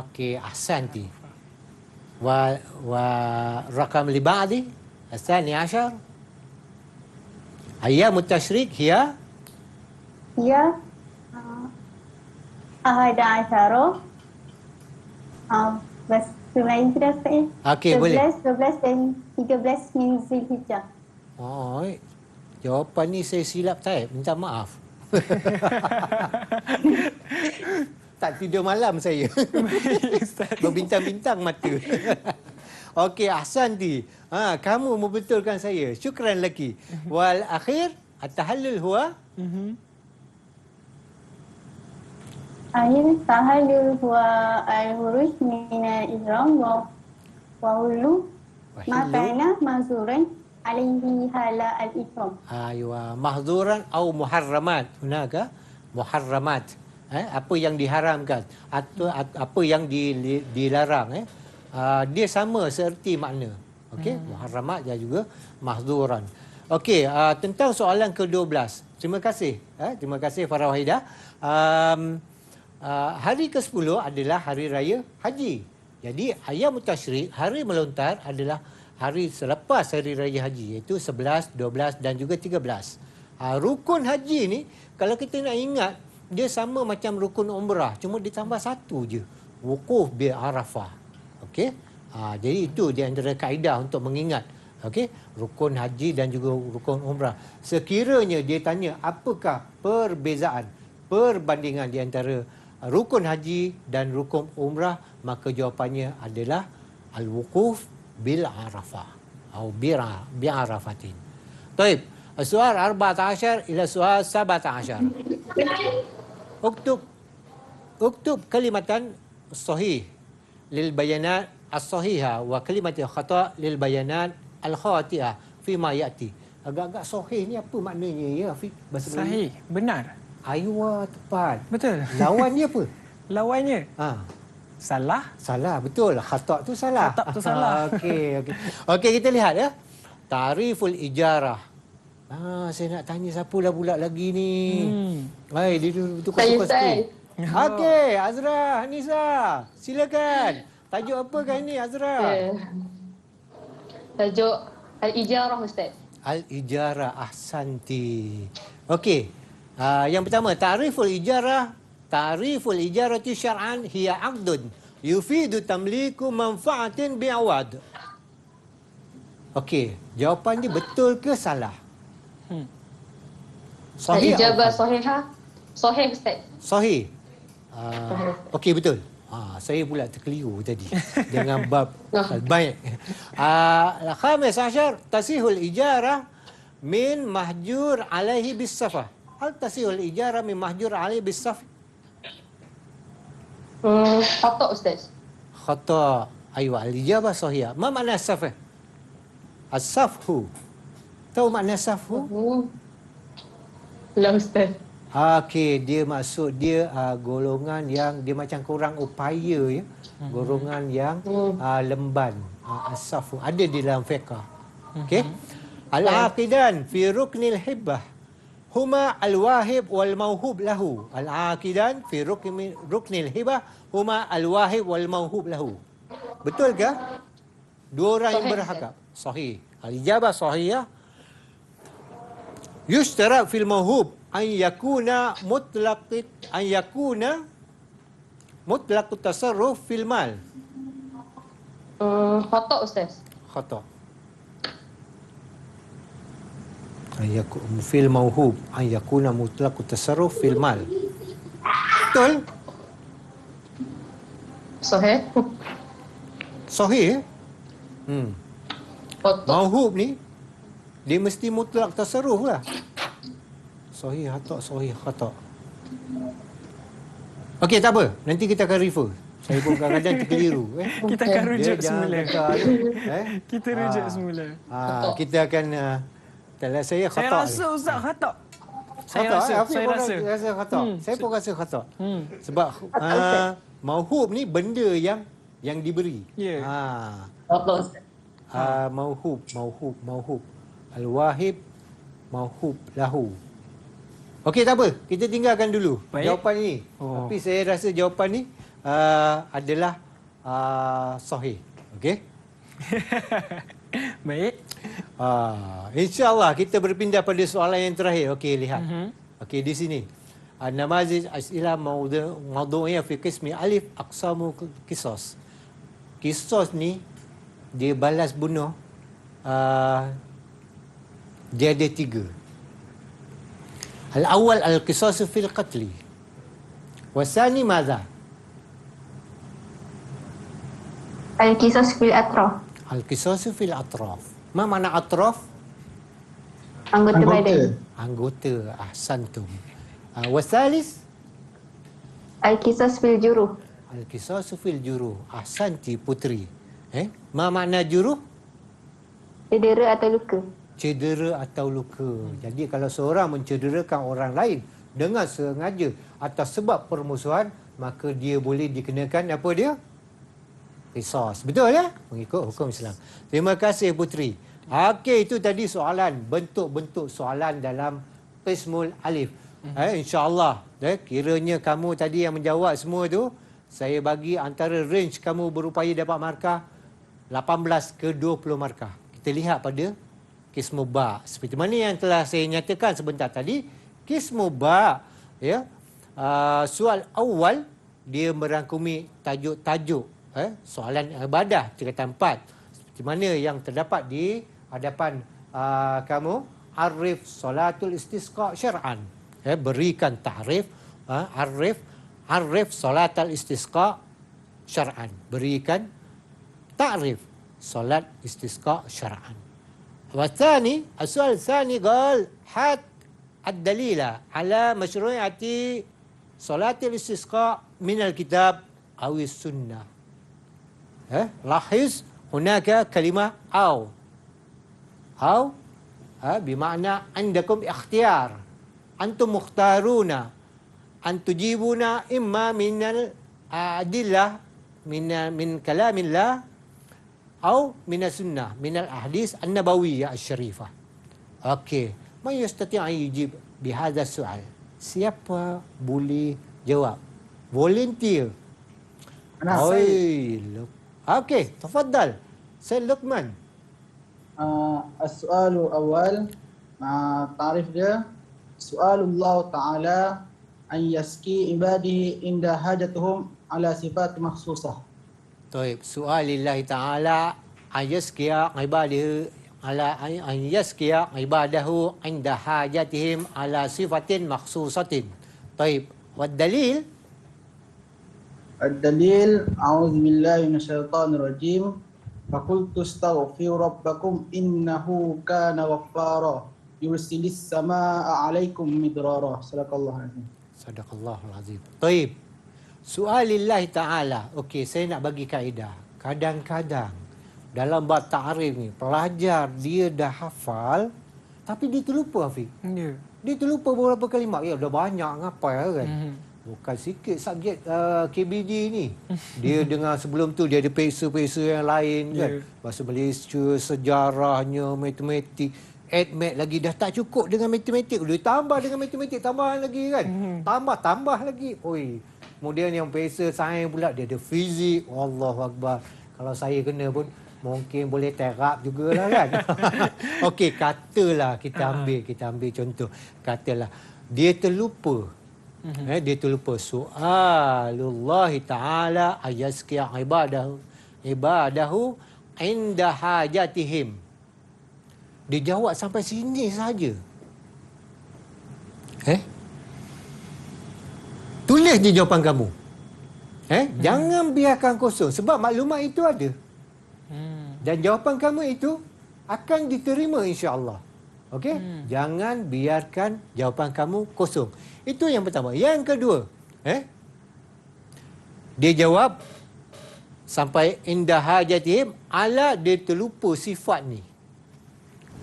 Okey, ahsanti. والرقم اللي بعدي الثاني عشر أيام التشريق هي Ahada Asyara. Bas lain sudah, Ustaz. Okey, boleh. 12 dan 13 min Zulhijjah. Oh, jawapan ni saya silap type. Minta maaf. Tak tidur malam saya. Berbintang-bintang mata. Okey, ahsanti. Kamu membetulkan saya. Syukran laki. Wal akhir at-tahallul huwa Akhir tahallul huwa al-huruj min al-ihram wa hulu ma kana mazuran alaihi hala al-ihram. Aywa, mahzuran atau muharramat. Hunaka muharramat. Apa yang diharamkan atau apa yang dilarang. Dia sama seerti makna. Okey, muharramat dan juga mahzuran. Okey, tentang soalan ke-12. Terima kasih. Terima kasih Farah Wahidah. Hari ke-10 adalah hari raya haji. Jadi Ayyamut Tasyrik, hari melontar adalah hari selepas hari raya haji, iaitu 11, 12 dan juga 13. Rukun haji ni kalau kita nak ingat, dia sama macam rukun umrah, cuma ditambah satu je, wukuf bi Arafah. Okey. Jadi itu di antara kaedah untuk mengingat. Okey, rukun haji dan juga rukun umrah. Sekiranya dia tanya apakah perbezaan, perbandingan di antara rukun haji dan rukun umrah, maka jawapannya adalah al-wukuf bil Arafah atau bi Arafatin. Baik, soal 14 ila soal 17. Uktub kalimatan sahih lil bayanat as-sahihah wa kalimatul khata' lil bayanat al-khati'ah fima ya'ti. Agak-agak sahih ni apa maknanya ya Afiq? Sahih, benar. Aywa, tepat. Betul. Lawannya apa? Lawannya salah. Salah, betul. Khata' tu salah. Khata' tu salah. Okey, kita lihat ya. Ta'riful ijarah. Saya nak tanya siapa lah pula lagi ni. Dia tukar-tukar sikit. Okey, Azra, Nisa. Silakan. Tajuk apa kan ini, Azra? Tajuk Al-Ijarah, Ustaz. al-ijarah. Ahsanti. Okey. Yang pertama, ta'riful ijarah. Ta'riful ijarati syar'an hiya 'aqdun yufidu tamliku manfa'atin bi'awad. Okey, jawapan ni betul ke salah? Sahih. Ijabah sahihah. Sahih Ustaz. Sahih. Okey, betul. Saya pula terkeliru tadi dengan bab al-bai'. Al-khamis asyar, tasihul ijarah min mahjur alaihi bis-safah. Hal tasihul ijarah min mahjur alaihi bis-safah? Khata Ustaz. Khata. Aywa, al-ijabah sahihah. Ma makna safah? As-safhu. Tahu makna safhu? La Ustaz. Okey, dia maksud dia golongan yang dia macam kurang upaya ya. Golongan yang lemban. As-safu ada di dalam fiqh. Okey. Al-aqidan fi ruknil hibbah huma al-wahib wal mauhub lahu. Al-aqidan fi ruknil hibbah huma al-wahib wal mauhub lahu. Betul ke? Dua orang yang berhakap. Sahih. Al-ijabah sahihah. Yushtarak fil mauhub an yakuna mutlaqut tasarruf fil mal. Khata Ustaz. Khata. Fil mauhub an yakuna mutlaqut tasarruf fil mal. Betul? Sahih. Sahih. Khata. Mauhub ni dia mesti mutlak tasarruf lah. Sahih khata, sahih khata. Okey, tak apa. Nanti kita akan refer. Saya pun kadang-kadang terkeliru. Kita akan rujuk Dia semula. Kita rujuk semula. Kita akan saya khata. Saya rasa Ustaz khata. Saya Khata, rasa. aku Saya pun rasa. rasa khata. Saya pun rasa khata. Sebab mauhub ni benda yang diberi. Ya. Khata Ustaz. Mauhub. Al-wahib mauhub lahu. Okey, tak apa. Kita tinggalkan dulu jawapan ini. Tapi saya rasa jawapan ni adalah sahih. Okey? Baik. InsyaAllah kita berpindah pada soalan yang terakhir. Okey, lihat. Okey, di sini. Namazij as'ilah mawdu'iyah fi qismi alif aqsamu qisas. Qisas ni dia balas bunuh. Dia ada 3. Al-awwal al-qisas fil qatli. Wasani madza? Al-qisas fil atraf. Al-qisas fil atraf. Ma makna atraf? Anggota badan. Anggota. Ahsantum. Wasalis? Al-qisas fil juruh. Al-qisas fil juruh. Ahsanti putri. Ma makna juruh? Cedera atau luka. Cedera atau luka. Jadi kalau seorang mencederakan orang lain dengan sengaja atas sebab permusuhan, maka dia boleh dikenakan apa dia? Qisas. Betul ya? Mengikut hukum Islam. Terima kasih putri. Okey, itu tadi soalan, bentuk-bentuk soalan dalam qismul alif. InsyaAllah, kiranya kamu tadi yang menjawab semua tu, saya bagi antara range kamu berupaya dapat markah 18 ke 20 markah. Kita lihat pada Qismu ba. Seperti mana yang telah saya nyatakan sebentar tadi, Qismu ba, ya, soal awal dia merangkumi tajuk-tajuk soalan ibadah tingkatan 4. Seperti mana yang terdapat di hadapan kamu, arif salatul istisqa syar'an. Berikan ta'rif, arif salatul istisqa syar'an. Berikan ta'rif salat istisqa syar'an. والثاني السؤال الثاني قال هات الدليل على مشروعية صلاة الاستسقاء من الكتاب أو السنة. لاحظ هناك كلمة أو بمعنى عندكم اختيار، أنتم مختارون أن تجيبون إما من الأدلة من كلام الله أو من السنة من الأحاديث النبوية الشريفة. Okey, من يستطيع أن يجيب بهذا السؤال? Siapa boleh jawab? Volunteer. Okey, Okey, tafadhal. Said Luqman. As-su'alu awal, tarif dia, su'alullah ta'ala an yaski ibadihi inda hajatuhum ala sifat makhsusah. Taib. Su'alillahi ta'ala ayaskia ibadihi ala an yaskia ibadahu inda hajatihim ala sifatin makhsusatin. Taib. Wad dalil? Ad-dalil, a'udzu billahi minasyaitonir rajim. Faqultu astaghfiru rabbakum innahu kana ghaffara yursilis samaa'a 'alaikum midrara. Sadaqallahu azim. Sadaqallahul azim. Taib. Su'alillahi ta'ala. Okey, saya nak bagi kaedah. Kadang-kadang dalam bab ta'arif ni, pelajar dia dah hafal tapi dia terlupa, Hafiz. Ya. Dia terlupa beberapa kalimah. Ya, dah banyak ngapal kan. Bukan sikit subjek KBD ni. Dia dengan sebelum tu dia ada peksa-peksa yang lain kan. Bahasa Malaysia, sejarahnya, matematik, admat lagi dah tak cukup dengan matematik. Dia tambah dengan matematik, tambahan lagi kan. Tambah lagi. Oi. Kemudian yang peksa sains pula dia ada fizik. Allahu Akbar. Kalau saya kena pun mungkin boleh terap jugalah kan. Okey, katalah kita ambil contoh. Katalah dia terlupa. Dia terlupa su'alullahi ta'ala ayaskia ibadahu inda hajatihim. Dia jawab sampai sini saja. Tulis je jawapan kamu. Jangan biarkan kosong sebab maklumat itu ada. Dan jawapan kamu itu akan diterima insya-Allah. Okey? Jangan biarkan jawapan kamu kosong. Itu yang pertama. Yang kedua, dia jawab sampai indah hajatihim, ala dia terlupa sifat ni.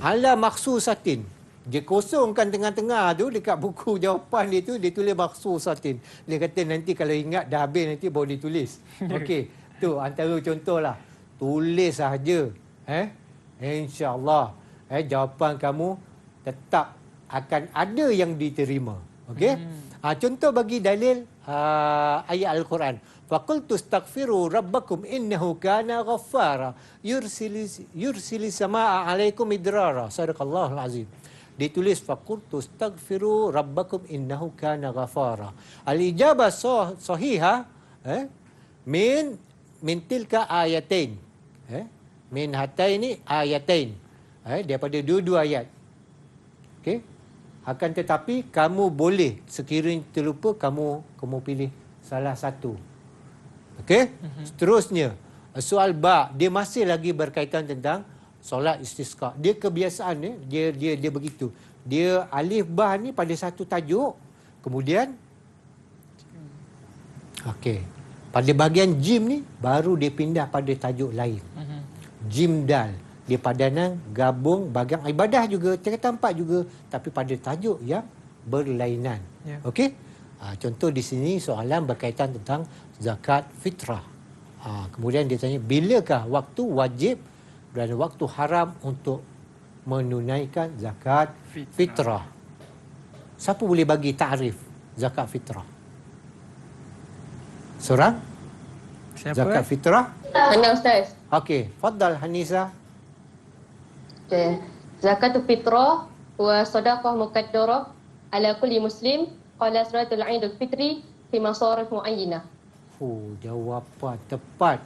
Ala makhsusatin. Dia kosongkan tengah-tengah tu dekat buku jawapan dia tu, dia tulis makhsusatin. Dia kata nanti kalau ingat dah habis nanti baru ditulis. Okey, tu antara contohlah. Tulis saja. InsyaAllah jawapan kamu tetap akan ada yang diterima. Okey? Contoh bagi dalil ayat Al-Quran. Faqultu astaghfiru rabbakum innahu kana ghaffara yursilis samaa'a 'alaikum midrara. Sadaqallahul azim. Ditulis faqultu astaghfiru rabbakum innahu kana ghaffara. Al-ijabah sahihah min tilka ayatain. Min hataini ayatain. Daripada dua-dua ayat. Okey? Akan tetapi kamu boleh sekiranya terlupa kamu pilih salah satu. Okey? Seterusnya soal ba dia masih lagi berkaitan tentang solat istisqa. Dia kebiasaan dia begitu. Dia alif ba ni pada satu tajuk, kemudian okey, pada bahagian jim ni baru dia pindah pada tajuk lain. Jim dal dia padanan gabung bahagian ibadah juga, tingkatan 4 juga, tapi pada tajuk yang berlainan. Okey? Contoh di sini soalan berkaitan tentang zakat fitrah. Kemudian dia tanya bilakah waktu wajib dan waktu haram untuk menunaikan zakat fitrah. Siapa boleh bagi takrif zakat fitrah? Seorang? Siapa? Zakat fitrah? Mana Ustaz? Okey, faddal Hanisa. Okay. Zakatul fitrah wa sadaqah muqaddarah ala kulli muslim qala salatul Aidul Fitri fi masarif muayyinah. Jawapan tepat.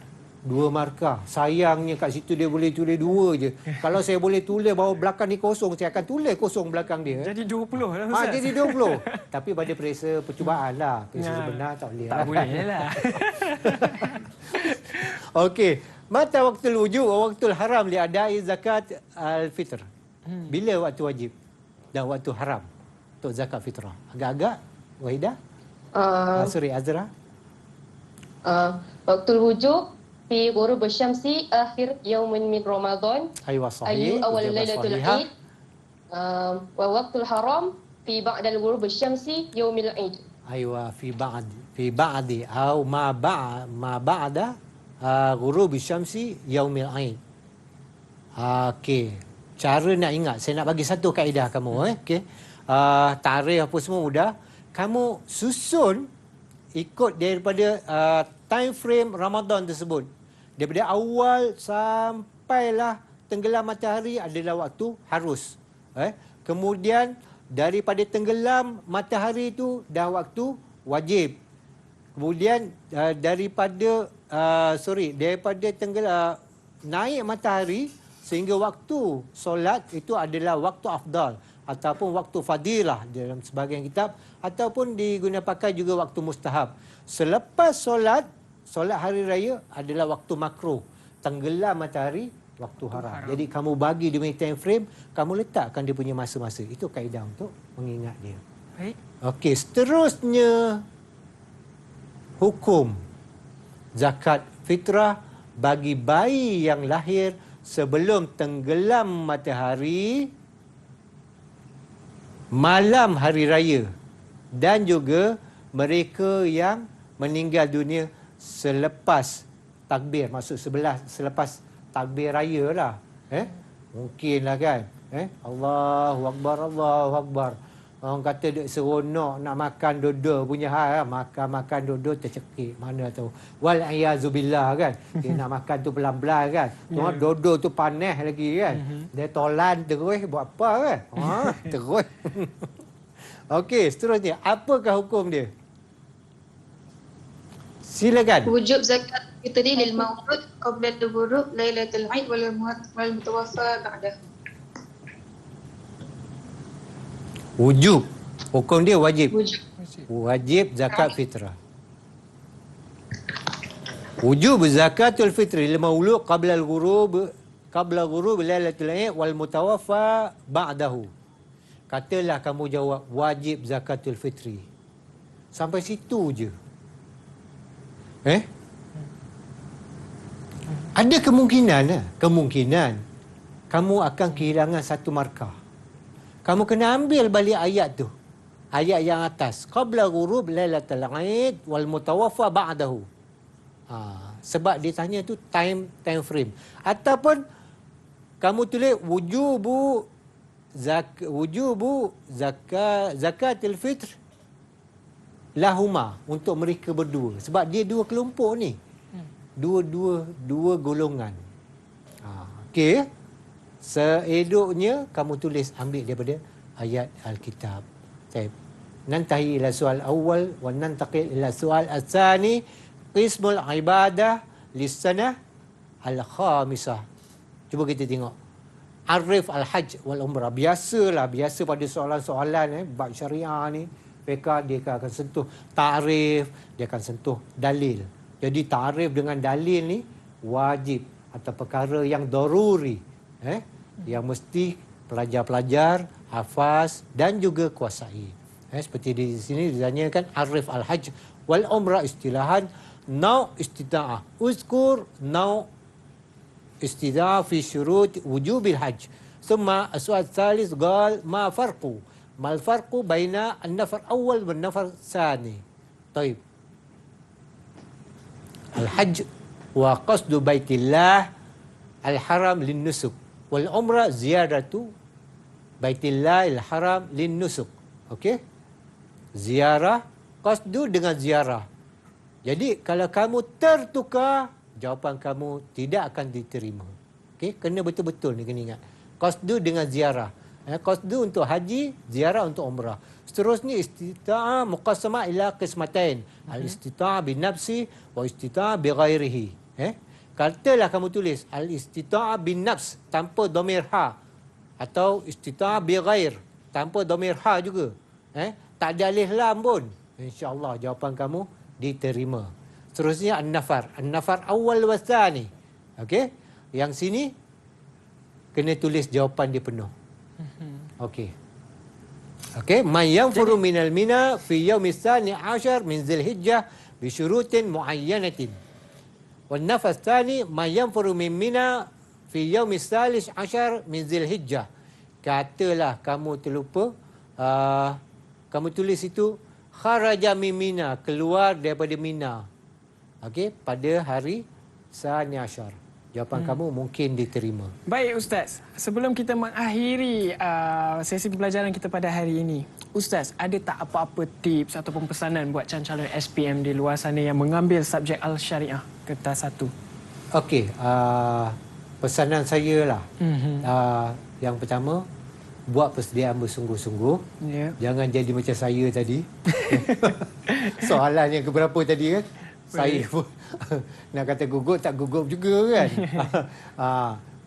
2 markah. Sayangnya kat situ dia boleh tulis 2 je. Kalau saya boleh tulis bahawa belakang ni kosong, saya akan tulis kosong belakang dia. Jadi 20 lah Ustaz. Jadi 20. Tapi pada periksa percubaan lah. Periksa sebenar tak boleh. Tak boleh lah. Okey. Mata waktul wujub wa waktul haram li adai zakat al-fitr. Bila waktu wajib dan waktu haram untuk zakat fitrah? Agak-agak Wahidah? Sorry, Azra. Waktul wujub fi ghurub asy-syamsi akhir yaumin min Ramadan. Aywa sahih. Awal lailatul Aid. Wa waktul haram fi ba'dal ghurub asy-syamsi yaumil Aid. Aywa fi ba'di atau ma ba'da ghurub asy-syamsi yaumil Aid. Okey. Cara nak ingat, saya nak bagi satu kaedah kamu. Okey. Tarikh apa semua mudah. Kamu susun ikut daripada time frame Ramadan tersebut. Daripada awal sampailah tenggelam matahari adalah waktu harus. Kemudian daripada tenggelam matahari itu dah waktu wajib. Kemudian daripada tenggelam naik matahari sehingga waktu solat itu adalah waktu afdal ataupun waktu fadilah dalam sebahagian kitab, ataupun digunakan pakai juga waktu mustahab. Selepas solat hari raya adalah waktu makruh. Tenggelam matahari waktu haram. Jadi kamu bagi dia punya time frame, kamu letakkan dia punya masa-masa. Itu kaedah untuk mengingat dia. Baik. Okey, seterusnya hukum zakat fitrah bagi bayi yang lahir sebelum tenggelam matahari malam hari raya, dan juga mereka yang meninggal dunia selepas takbir, maksud selepas takbir raya lah. Mungkinlah kan. Allahu Akbar, Allahu Akbar. Orang kata duk seronok nak makan dodo punya hal, makan dodo tercekik, mana tahu. Wal iazubillah kan. Dia nak makan tu pelan-pelan kan. Tengok dodo tu panas lagi kan. Dia tolan terus buat apa kan. Terus. Okey, seterusnya apakah hukum dia? Silakan. Wujub zakat fitri lil maulud qabla al-ghurub lailatul 'id wal mutawaffa ba'dahu. Wujub. Hukum dia wajib. Wujub. Wajib zakat fitrah. Wujub zakatul fitri lil maulud qabla al-ghurub lailatul 'id wal mutawaffa ba'dahu. Katalah kamu jawab wajib zakatul fitri. Sampai situ je. Ada kemungkinan kamu akan kehilangan satu markah. Kamu kena ambil balik ayat tu. Ayat yang atas. Qabla ghurub lailatul 'id wal mutawaffa ba'dahu. Sebab dia tanya tu time frame. Ataupun kamu tulis zakatul fitr lahuma, untuk mereka berdua. Sebab dia dua kelompok ni. Dua golongan. Okey. Seedoknya kamu tulis, ambil daripada ayat Alkitab. Baik. Nantahi ila soal awal wa nantaqil ila soal atsani qismul ibadah lisanah al-khamisah. Cuba kita tengok. Arif al-hajj wal umrah. Biasa pada soalan-soalan bab syariah ni, mereka dia akan sentuh ta'rif, dia akan sentuh dalil. Jadi ta'rif dengan dalil ni wajib atau perkara yang daruri, yang mesti pelajar-pelajar hafaz dan juga kuasai. Seperti di sini ditanyakan arif al-hajj wal umrah istilahan nau istita'ah. Uzkur nau istita'ah fi syurut wujubil hajj. Thumma as-su'al thalith qal ma farqu? Mal farqu baina an-nafar awal wal nafar tsani. Baik. Al-hajj wa qasdu baitillah al-haram lin-nusuk wal umrah ziyaratu baitillah al-haram lin-nusuk. Okey? Ziarah, qasdu dengan ziarah. Jadi kalau kamu tertukar, jawapan kamu tidak akan diterima. Okey? Kena betul-betul ni, kena ingat. Qasdu dengan ziarah. Qasdu untuk haji, ziarah untuk umrah. Seterusnya istita'ah muqassamah ila qismatain. Al-istita'ah bin nafsi wa istita'ah bi ghairihi. Katalah kamu tulis al-istita'ah bin nafs tanpa dhamir ha, atau istita'ah bi ghair tanpa dhamir ha juga. Tak ada alif lam pun. Insya-Allah jawapan kamu diterima. Seterusnya an-nafar. An-nafar awal wa tsani. Okey? Yang sini kena tulis jawapan dia penuh. Okey. Okey, man yanfuru minal mina fi yaumis tsani 'ashar min Dzulhijjah bi syurutin muayyanatin. Wan nafas tsani man yanfuru min mina fi yaumis tsalis 'ashar min Dzulhijjah. Katalah kamu terlupa, kamu tulis itu kharaja min Mina, keluar daripada Mina. Okey, pada hari Tsani 'ashar. Jawapan kamu mungkin diterima. Baik Ustaz, sebelum kita mengakhiri sesi pembelajaran kita pada hari ini, Ustaz, ada tak apa-apa tips ataupun pesanan buat calon-calon SPM di luar sana yang mengambil subjek Al-Syariah Kertas 1? Okey, pesanan saya lah. Yang pertama, buat persediaan bersungguh-sungguh. Jangan jadi macam saya tadi. Soalan yang keberapa tadi kan? Saya pun nak kata gugup tak gugup juga kan.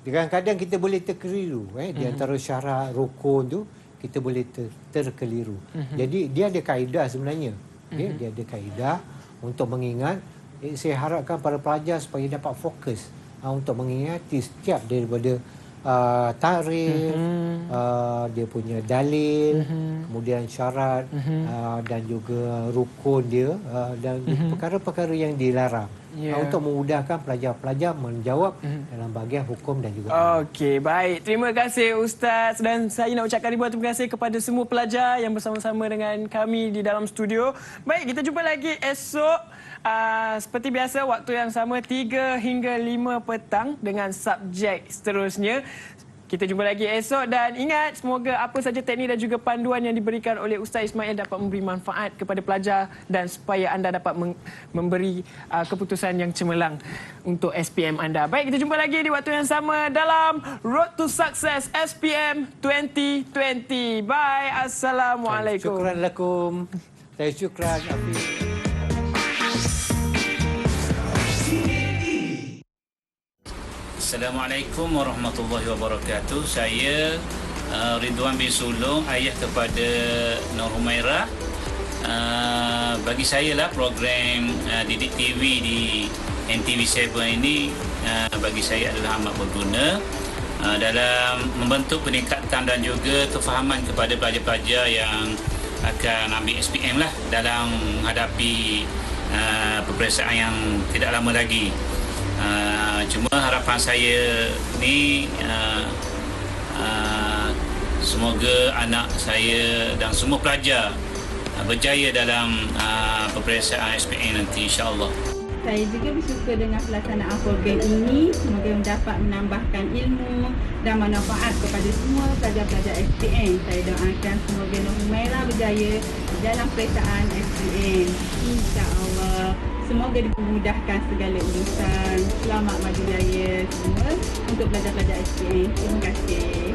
Kadang-kadang kita boleh terkeliru di antara syarat rukun tu, kita boleh terkeliru. Jadi dia ada kaedah sebenarnya. Dia ada kaedah untuk mengingat. Saya harapkan para pelajar supaya dapat fokus untuk mengingati setiap daripada tarikh, dia punya dalil, kemudian syarat dan juga rukun dia dan perkara-perkara yang dilarang. Untuk memudahkan pelajar-pelajar menjawab dalam bahagian hukum dan juga Okey, baik. Terima kasih Ustaz, dan saya nak ucapkan ribuan terima kasih kepada semua pelajar yang bersama-sama dengan kami di dalam studio. Baik, kita jumpa lagi esok. Seperti biasa, waktu yang sama 3 hingga 5 petang dengan subjek seterusnya. Kita jumpa lagi esok, dan ingat, semoga apa saja teknik dan juga panduan yang diberikan oleh Ustaz Ismail dapat memberi manfaat kepada pelajar dan supaya anda dapat memberi keputusan yang cemerlang untuk SPM anda. Baik, kita jumpa lagi di waktu yang sama dalam Road to Success SPM 2020. Bye. Assalamualaikum. Syukran lakum. Saya syukran Afiq. Assalamualaikum warahmatullahi wabarakatuh. Saya Ridwan bin Sulong, ayah kepada Nur Humairah. Bagi saya lah program Didik TV di NTV7 ini bagi saya adalah amat berguna dalam membentuk peningkatan dan juga kefahaman kepada pelajar-pelajar yang akan ambil SPM lah dalam menghadapi peperiksaan yang tidak lama lagi. Cuma harapan saya ni semoga anak saya dan semua pelajar berjaya dalam peperiksaan SPM nanti, insya-Allah. Saya juga bersyukur dengan pelaksanaan program ini. Semoga dapat menambahkan ilmu dan manfaat kepada semua pelajar-pelajar SPM. Saya doakan semoga Nur Humairah berjaya dalam peperiksaan SPM, insya-Allah. Semoga dipermudahkan segala urusan. Selamat maju jaya semua untuk pelajar-pelajar SPM. Terima kasih.